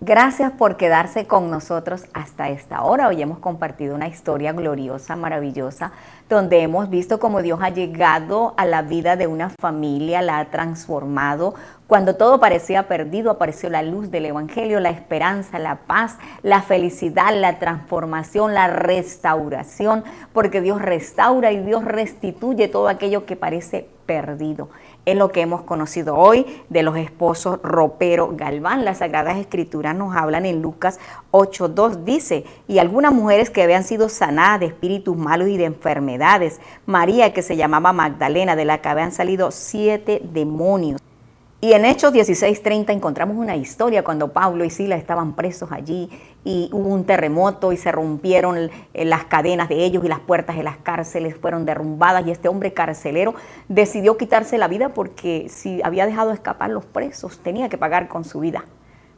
Gracias por quedarse con nosotros hasta esta hora. Hoy hemos compartido una historia gloriosa, maravillosa, donde hemos visto cómo Dios ha llegado a la vida de una familia, la ha transformado. Cuando todo parecía perdido, apareció la luz del Evangelio, la esperanza, la paz, la felicidad, la transformación, la restauración, porque Dios restaura y Dios restituye todo aquello que parece perdido. Es lo que hemos conocido hoy de los esposos Ropero Galván. Las Sagradas Escrituras nos hablan en Lucas 8:2, dice, y algunas mujeres que habían sido sanadas de espíritus malos y de enfermedades. María, que se llamaba Magdalena, de la que habían salido 7 demonios. Y en Hechos 16:30 encontramos una historia cuando Pablo y Silas estaban presos allí y hubo un terremoto y se rompieron las cadenas de ellos y las puertas de las cárceles fueron derrumbadas, y este hombre carcelero decidió quitarse la vida porque si había dejado escapar los presos tenía que pagar con su vida.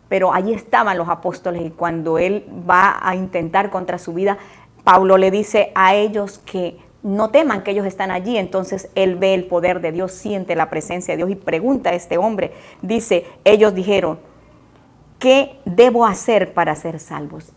Pero allí estaban los apóstoles, y cuando él va a intentar contra su vida, Pablo le dice a ellos que no teman, que ellos están allí. Entonces él ve el poder de Dios, siente la presencia de Dios y pregunta a este hombre. Dice, ellos dijeron, ¿qué debo hacer para ser salvos?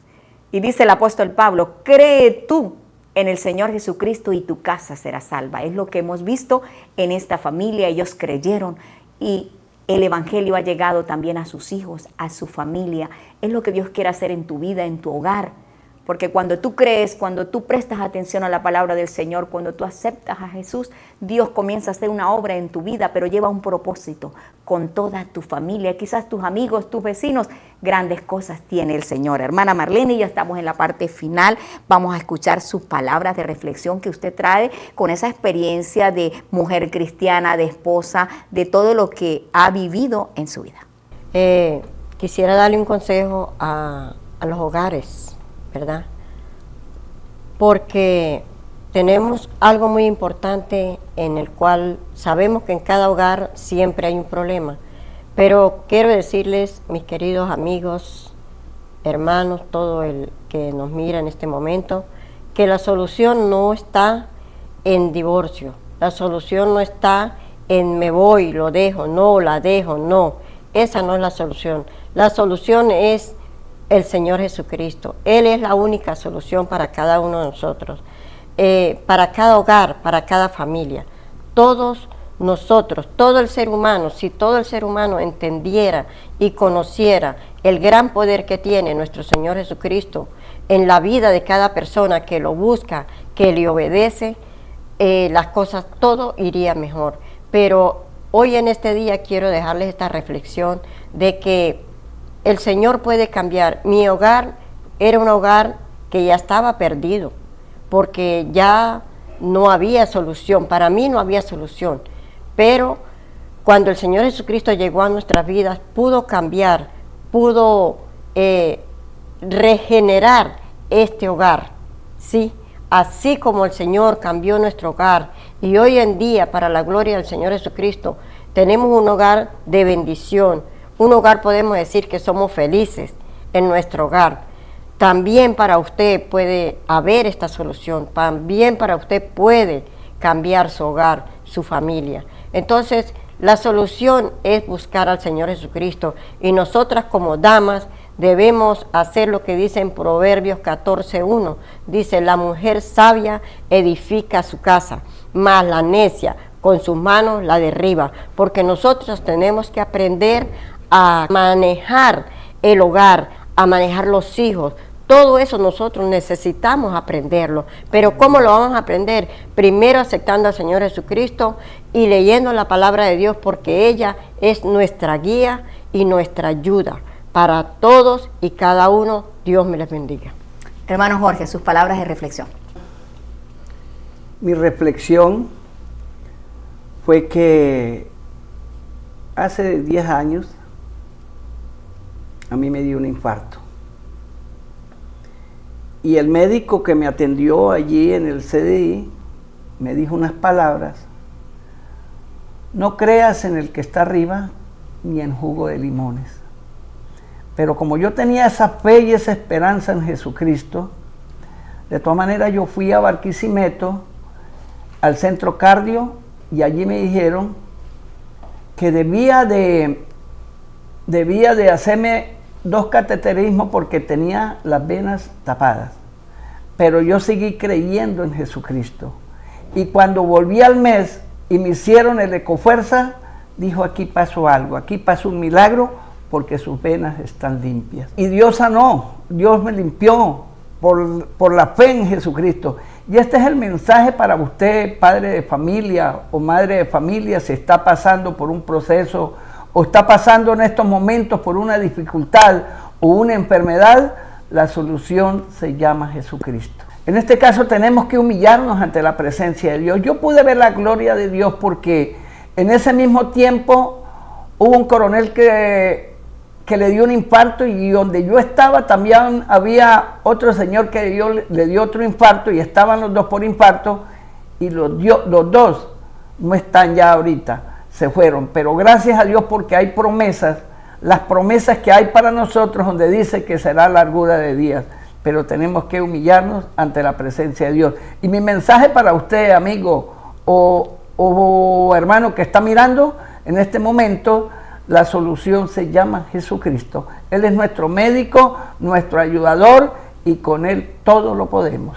Y dice el apóstol Pablo, cree tú en el Señor Jesucristo y tu casa será salva. Es lo que hemos visto en esta familia. Ellos creyeron y el Evangelio ha llegado también a sus hijos, a su familia. Es lo que Dios quiere hacer en tu vida, en tu hogar. Porque cuando tú crees, cuando tú prestas atención a la palabra del Señor, cuando tú aceptas a Jesús, Dios comienza a hacer una obra en tu vida, pero lleva un propósito con toda tu familia, quizás tus amigos, tus vecinos. Grandes cosas tiene el Señor. Hermana Marlene, ya estamos en la parte final. Vamos a escuchar sus palabras de reflexión que usted trae con esa experiencia de mujer cristiana, de esposa, de todo lo que ha vivido en su vida.
Quisiera darle un consejo a los hogares, ¿verdad? Porque tenemos algo muy importante en el cual sabemos que en cada hogar siempre hay un problema, pero quiero decirles, mis queridos amigos, hermanos, todo el que nos mira en este momento, que la solución no está en divorcio, la solución no está en me voy, lo dejo, no, la dejo, no, esa no es la solución. La solución es el Señor Jesucristo. Él es la única solución para cada uno de nosotros, para cada hogar, para cada familia. Todos nosotros, todo el ser humano, si todo el ser humano entendiera y conociera el gran poder que tiene nuestro Señor Jesucristo en la vida de cada persona que lo busca, que le obedece, las cosas, todo iría mejor. Pero hoy en este día quiero dejarles esta reflexión de que el Señor puede cambiar. Mi hogar era un hogar que ya estaba perdido, porque ya no había solución, para mí no había solución. Pero cuando el Señor Jesucristo llegó a nuestras vidas, pudo cambiar, pudo regenerar este hogar, ¿sí? Así como el Señor cambió nuestro hogar, y hoy en día, para la gloria del Señor Jesucristo, tenemos un hogar de bendición. Un hogar, podemos decir que somos felices en nuestro hogar. También para usted puede haber esta solución, también para usted puede cambiar su hogar, su familia. Entonces, la solución es buscar al Señor Jesucristo, y nosotras como damas debemos hacer lo que dice en Proverbios 14:1. Dice, la mujer sabia edifica su casa, mas la necia con sus manos la derriba, porque nosotros tenemos que aprender a manejar el hogar, a manejar los hijos. Todo eso nosotros necesitamos aprenderlo. Pero ¿cómo lo vamos a aprender? Primero aceptando al Señor Jesucristo y leyendo la palabra de Dios, porque ella es nuestra guía y nuestra ayuda para todos y cada uno. Dios me les bendiga.
Hermano Jorge, sus palabras de reflexión.
Mi reflexión fue que hace 10 años a mí me dio un infarto. Y el médico que me atendió allí en el CDI me dijo unas palabras: no creas en el que está arriba ni en jugo de limones. Pero como yo tenía esa fe y esa esperanza en Jesucristo, de todas maneras yo fui a Barquisimeto, al centro cardio, y allí me dijeron que debía de hacerme 2 cateterismos porque tenía las venas tapadas. Pero yo seguí creyendo en Jesucristo. Y cuando volví al mes y me hicieron el ecofuerza, dijo, aquí pasó algo, aquí pasó un milagro porque sus venas están limpias. Y Dios sanó, Dios me limpió por la fe en Jesucristo. Y este es el mensaje para usted, padre de familia o madre de familia, si está pasando por un proceso o está pasando en estos momentos por una dificultad o una enfermedad. La solución se llama Jesucristo. En este caso tenemos que humillarnos ante la presencia de Dios. Yo pude ver la gloria de Dios porque en ese mismo tiempo hubo un coronel que le dio un infarto, y donde yo estaba también había otro señor que le dio otro infarto, y estaban los dos por infarto, y los dos no están ya ahorita, se fueron. Pero gracias a Dios porque hay promesas, las promesas que hay para nosotros, donde dice que será largura de días, pero tenemos que humillarnos ante la presencia de Dios. Y mi mensaje para usted, amigo o hermano que está mirando en este momento, la solución se llama Jesucristo. Él es nuestro médico, nuestro ayudador, y con Él todo lo podemos.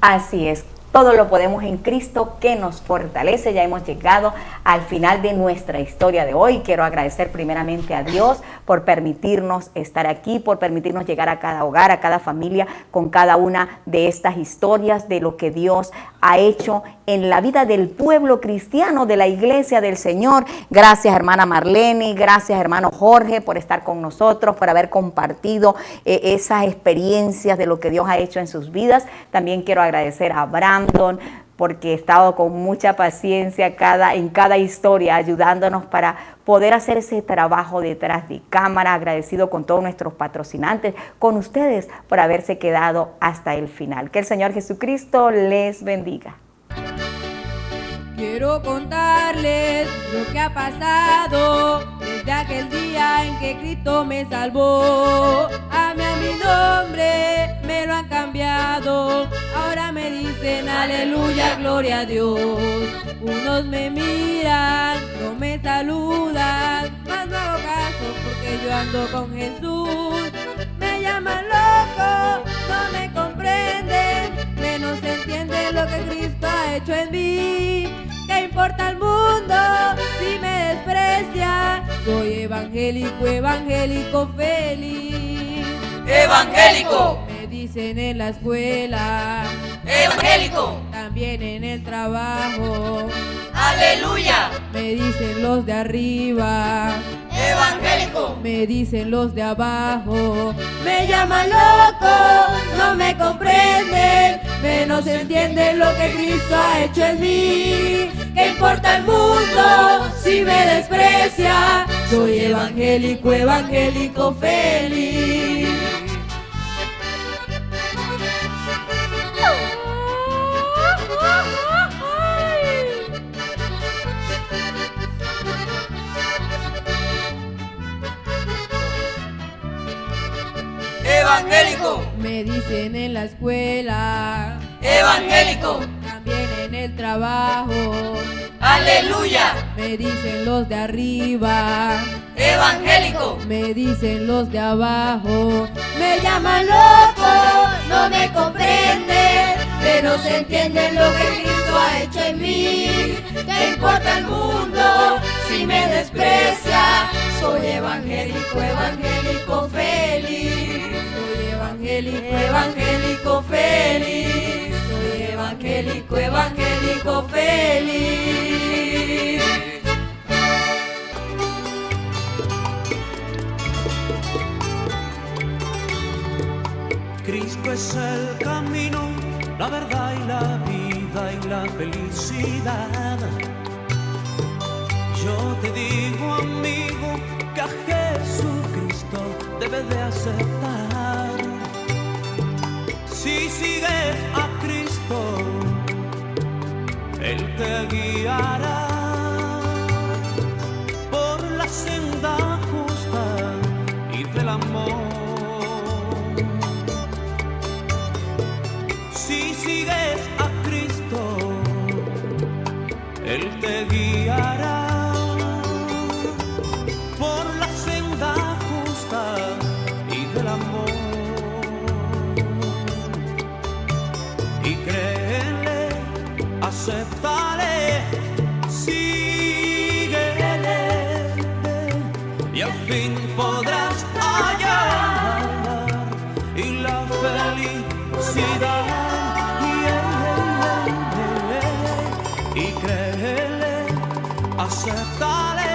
Así es. Todo lo podemos en Cristo que nos fortalece. Ya hemos llegado al final de nuestra historia de hoy. Quiero agradecer primeramente a Dios por permitirnos estar aquí, por permitirnos llegar a cada hogar, a cada familia, con cada una de estas historias de lo que Dios ha hecho en la vida del pueblo cristiano, de la iglesia del Señor. Gracias, hermana Marlene, gracias, hermano Jorge, por estar con nosotros, por haber compartido esas experiencias de lo que Dios ha hecho en sus vidas. También quiero agradecer a Abraham, porque he estado con mucha paciencia en cada historia, ayudándonos para poder hacer ese trabajo detrás de cámara. Agradecido con todos nuestros patrocinantes, con ustedes por haberse quedado hasta el final. Que el Señor Jesucristo les bendiga.
Quiero contarles lo que ha pasado desde aquel día en que Cristo me salvó. A mi nombre me lo han cambiado. Ahora me dicen aleluya, gloria a Dios. Unos me miran, no me saludan, mas no hago caso porque yo ando con Jesús. Me llaman loco, no me comprenden, menos entienden lo que Cristo ha hecho en mí. ¿Qué importa el mundo si me desprecia? Soy evangélico, evangélico feliz.
Evangélico.
Me dicen en la escuela.
Evangélico.
También en el trabajo.
Aleluya.
Me dicen los de arriba.
Evangélico.
Me dicen los de abajo. Me llaman loco, no me comprenden, menos entienden lo que Cristo ha hecho en mí. ¿Qué importa el mundo si me desprecia? Soy evangélico, evangélico feliz.
Evangélico.
Me dicen en la escuela.
Evangélico.
También en el trabajo.
Aleluya.
Me dicen los de arriba.
Evangélico.
Me dicen los de abajo. Me llaman loco, no me comprenden, pero se entienden lo que Cristo ha hecho en mí. ¿Qué importa el mundo si me desprecia? Soy evangélico, evangélico feliz. Soy evangélico, evangélico feliz. Soy evangélico, evangélico feliz.
Cristo es el camino, la verdad y la vida y la felicidad. Yo te digo, amigo, que a Jesucristo debes de aceptar. Si sigues a Cristo, Él te guiará por la senda justa y del amor. Si sigues a Cristo, Él te guiará por la senda justa fin podrás hallar y la felicidad. Y créele, acéptale,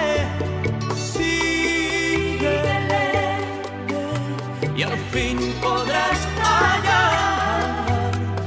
síguele y al fin podrás